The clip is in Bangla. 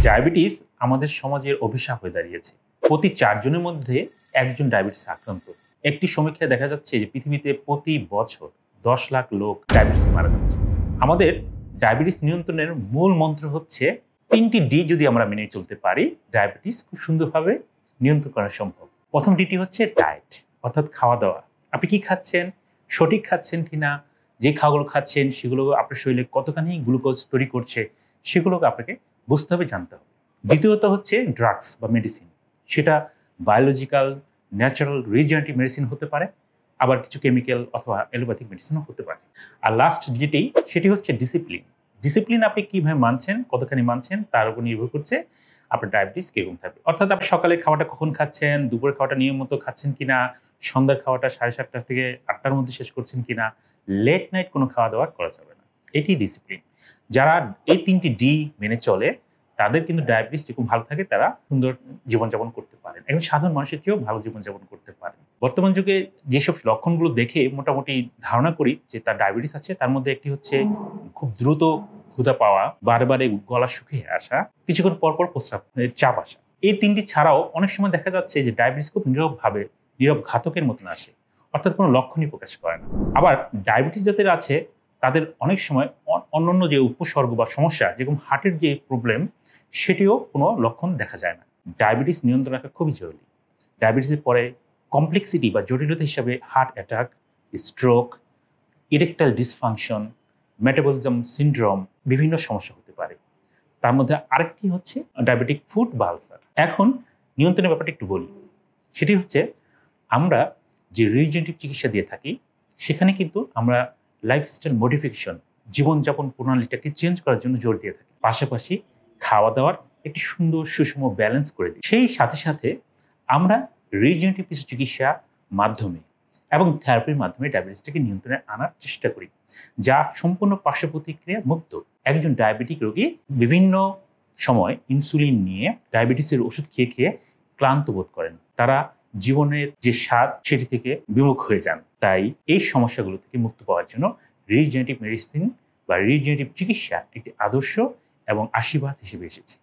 ডায়াবেটিস আমাদের সমাজের অভিশাপ হয়ে দাঁড়িয়েছে। প্রতি ৪ জনের মধ্যে একজন ডায়াবেটিসে আক্রান্ত। একটি সমীক্ষায় দেখা যাচ্ছে যে পৃথিবীতে প্রতি বছর ১০ লাখ লোক ডায়াবেটিসে মারা যাচ্ছে। আমাদের ডায়াবেটিস নিয়ন্ত্রণের মূল মন্ত্র হচ্ছে ৩টি ডি যদি আমরা মেনে চলতে পারি, ডায়াবেটিস খুব সুন্দরভাবে নিয়ন্ত্রণ করা সম্ভব। প্রথম ডিটি হচ্ছে ডায়েট, অর্থাৎ খাওয়া-দাওয়া। আপনি কি খাচ্ছেন, সঠিক খাচ্ছেন কিনা, যে খাওয়াগুলো খাচ্ছেন সেগুলো আপনার শরীরে কতখানি গ্লুকোজ তৈরি করছে সেগুলোকে আপনাকে বুঝতে হবে, জানতে হবে। দ্বিতীয়ত হচ্ছে ড্রাগস বা মেডিসিন। সেটা বায়োলজিক্যাল, ন্যাচারাল, রিজেনারেটিভ মেডিসিন হতে পারে, আবার কিছু কেমিক্যাল অথবা অ্যালোপ্যাথিক মেডিসিনও হতে পারে। আর লাস্ট যেটি, সেটি হচ্ছে ডিসিপ্লিন। ডিসিপ্লিন আপনি কিভাবে মানছেন, কতখানি মানছেন তার উপর নির্ভর করছে আপনার ডায়াবেটিস কিরকম থাকবে। অর্থাৎ আপনি সকালে খাওয়াটা কখন খাচ্ছেন, দুপুরের খাওয়াটা নিয়ম মতো খাচ্ছেন কিনা, সন্ধ্যার খাওয়াটা 7:30 থেকে 8টার মধ্যে শেষ করছেন কিনা, লেট নাইট কোনো খাওয়া দাওয়া করা যাবে না। এটি ডিসিপ্লিন। যারা এই ৩টি ডি মেনে চলে তাদের কিন্তু ডায়াবেটিস যেরকম ভালো থাকে, তারা সুন্দর জীবনযাপন করতে পারেন। একজন সাধারণ মানুষের চেয়েও ভালো জীবনযাপন করতে পারেন। বর্তমান যুগে যেসব লক্ষণগুলো দেখে মোটামুটি ধারণা করি যে তার ডায়াবেটিস আছে, তার মধ্যে একটি হচ্ছে খুব দ্রুত ক্ষুধা পাওয়া, বারে গলা শুকিয়ে আসা, কিছুক্ষণ পরপর প্রস্রাবের চাপ আসা। এই ৩টি ছাড়াও অনেক সময় দেখা যাচ্ছে যে ডায়াবেটিস খুব নীরব ঘাতকের মতন আসে, অর্থাৎ কোনো লক্ষণই প্রকাশ করে না। আবার ডায়াবেটিস যাদের আছে তাদের অনেক সময় অন্যান্য যে উপসর্গ বা সমস্যা, যেরকম হার্টের যে প্রবলেম, সেটিও কোনো লক্ষণ দেখা যায় না। ডায়াবেটিস নিয়ন্ত্রণ রাখা খুবই জরুরি। ডায়াবেটিসের পরে কমপ্লেক্সিটি বা জটিলতা হিসাবে heart attack, stroke, erectile dysfunction, metabolism syndrome, বিভিন্ন সমস্যা হতে পারে। তার মধ্যে আরেকটি হচ্ছে ডায়াবেটিক ফুড বা আলসার। এখন নিয়ন্ত্রণের ব্যাপারটা একটু বলি। সেটি হচ্ছে আমরা যে রিজেনারেটিভ চিকিৎসা দিয়ে থাকি, সেখানে কিন্তু আমরা লাইফস্টাইল মডিফিকেশন, জীবনযাপন প্রণালীটাকে চেঞ্জ করার জন্য জোর দিয়ে থাকি। পাশাপাশি খাওয়া দাওয়ার একটি সুন্দর সুষম ব্যালেন্স করে দিই। সেই সাথে আমরা রিজেনারেটিভ কিছু চিকিৎসা মাধ্যমে এবং থেরাপির মাধ্যমে ডায়াবেটিসটাকে নিয়ন্ত্রণে আনার চেষ্টা করি, যা সম্পূর্ণ পার্শ্ব প্রতিক্রিয়া মুক্ত। একজন ডায়াবেটিক রোগী বিভিন্ন সময় ইনসুলিন নিয়ে ডায়াবেটিসের ওষুধ খেয়ে ক্লান্ত বোধ করেন। তারা জীবনের যে স্বাদ সেটি থেকে বিমুখ হয়ে যান। তাই এই সমস্যাগুলো থেকে মুক্ত পাওয়ার জন্য রিজেনারেটিভ মেডিসিন বা রিজেনারেটিভ চিকিৎসা একটি আদর্শ এবং আশীর্বাদ হিসেবে এসেছে।